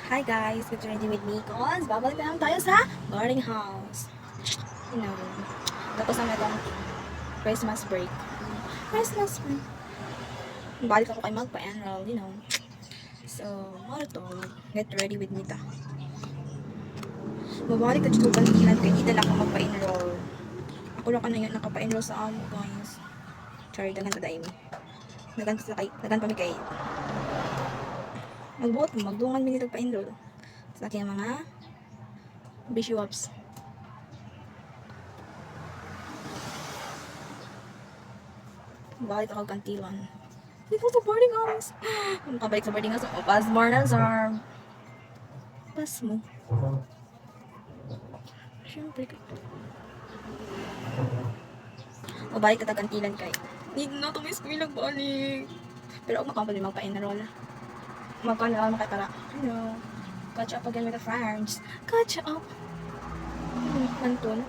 Hi guys, get ready with me cause babalik na lang tayo sa boarding house. You know, tapos na itong Christmas break. Christmas break. Balik ako kay magpa-enroll, you know. So, ano to? Get ready with me ta. Babalik ka dito kanina kay di na ako magpa-enroll. Ako lang ka na yun nakapa-enroll sa amo guys. Sorry, dagan sa daim. Dagan pa mi kay magbuot, magdungan mi nito pa-enroll. Sa aking mga bishops. Balik ako kantilan. Dito sa boarding house. Makabalik sa boarding house. O, pas more na sir. Pas mo. Siyempre. O, balik ka kantilan kay. Need na ito may school nagbalik. Pero ako makampali magpa-enroll. Magpa-enroll mo kay para, catch up again with the friends. Catch up. Mantun.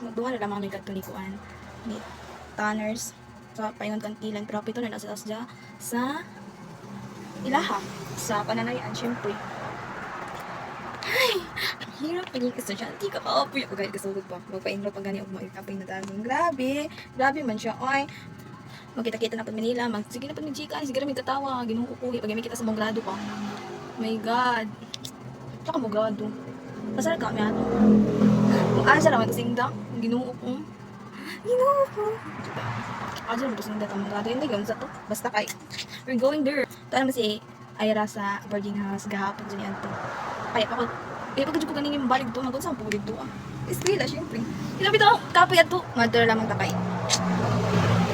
Magduwa na lang mga may katulikuan ni tanners sa paingon kantilan pero pito na nasa asja sa ilaha sa pananayan syempre. Ay, ang hirap paging estudyante ka apoy ako kahit kasugod pa magpa-enroll pag gani og maikapay na dagong grabe man siya oy magkita-kita na pag Manila sige na pag nagchika sige na may tatawa Ginoo ko pag may kita sa mong grado pa my god tsaka mo grado pasal ka mi ato kung asa naman kasing da Ginoo ko. Asa naman kasing da tamang grado hindi gawin sa to basta kay we're going there tayo naman si Ira sa boarding house gahapon dyan yan to kaya ako pagkadyo ko ganing yung balik to magkon sa pulit to eskwela syempre ilabi to kapay ato madara lamang takay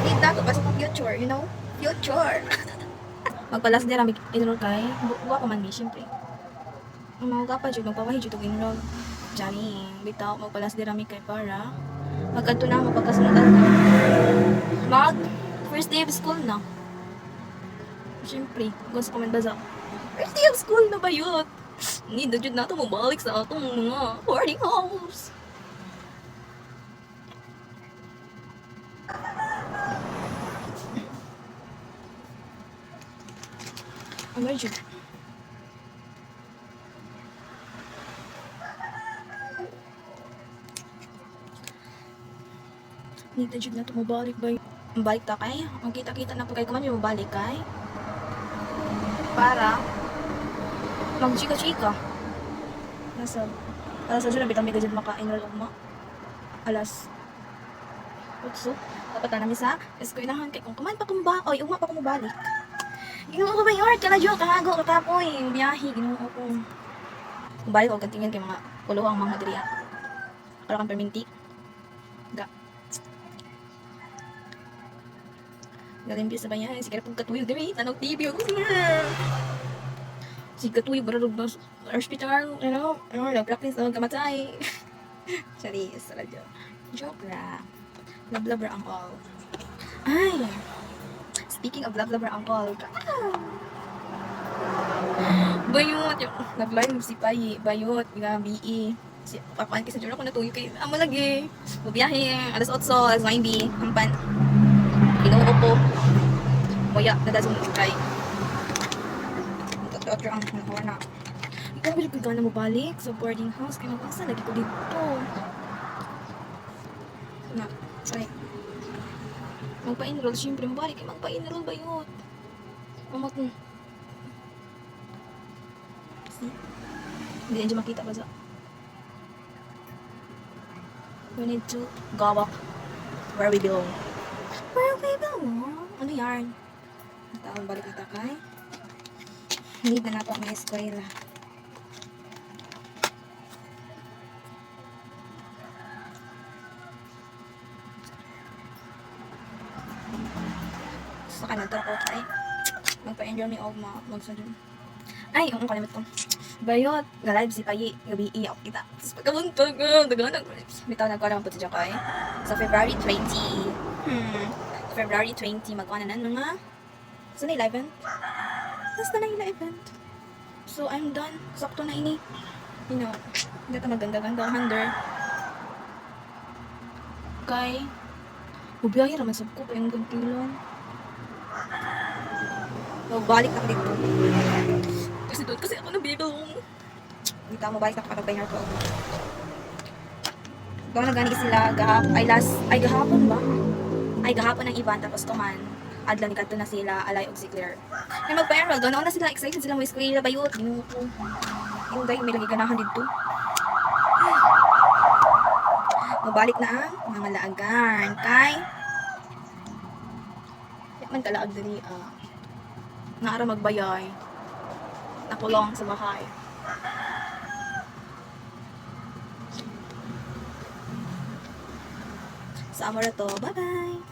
need na to pasok ang future you know future magpalas din rami enroll kay buwa pa man mi syempre mga kapag dyan magpapahin dyan itong enroll Johnny, bitaw, magpalas di rami kay para magkanto na mapagkasunod mag first day of school na syempre gusto ko man baza first day of school na ba yun need na dyan nato mabalik sa atong mga boarding house ano dyan need na dyan nato mabalik ba yun balik ta kay ang kita-kita na pagkay kuman yung mabalik kay para mag-chika-chika nasa alas 8 na bitang may gadget maka-enroll mo alas 8 dapat na namin sa eskwelahan kay kung kuman pa kumba oy uma pa kumabalik Ginoo ko ba yung art ka na joke kahago katapoy biyahe Ginoo ko balik ko kantingin kay mga puluhang mga diriya para kang perminti ga Galimpyo sa bayan, sige na pong katuyog diri, tanong TV ako siya. Sige katuyog, baralog na hospital, nag-practice na magkamatay. Charis, radyo. Joke na. Love ang all. Ay, speaking of love ang all. Bayot, yung nag-live si Payi, bayot, nga BE. Papahan kasi dyan ako natuyog kay amo lagi. Bubiyahe, alas 8, alas 9, ang pan. Ginoo ko. Moya, nadasong kay. Otro ang nakuha na. Ikaw bilib ka na mo balik sa boarding house. Kaya mapasa lagi ko dito. Na, try. Magpa-enroll, syempre mabalik. Magpa-enroll ba yun? Mama ko. See? Hindi na dyan makita pa sa. We need to go back where we belong. Where we belong? Ano yarn? Taon balik kita kay. Hindi na nato may eskwela. Sa kanan ko kay. Magpa-enjoy mi og magsadun. Ay, ang kalimot ko. Bayot, ga-live si Payi, gabi iyak kita. Tapos pagkabuntag, daganag. Bitaw nagkaroon po sa kay. Sa February 20. February 20, magkuha na ng mga sa na 11? Basta na 11. So, I'm done. Sakto na ini. You know, hindi ito maganda-ganda. Hander. Kay, bubiyahe raman sa ko. Kaya ang gantilon. Balik na ko dito. Kasi doon kasi ako nabibong. Dito mo balik na ako kapag ko. Gawa na gani sila gahapon ba? Ay gahapon ang iban tapos tuman. Adlaw ni kadto na sila alay og si Claire. May mag-viral ganaon na sila excited sila mo eskwela bayot ginuko. Inday may lagi ganahan dito. Mabalik na ang mga laagan kay man kalaag diri naara magbayay. Nakulong sa bahay. Sa amora to. Bye-bye!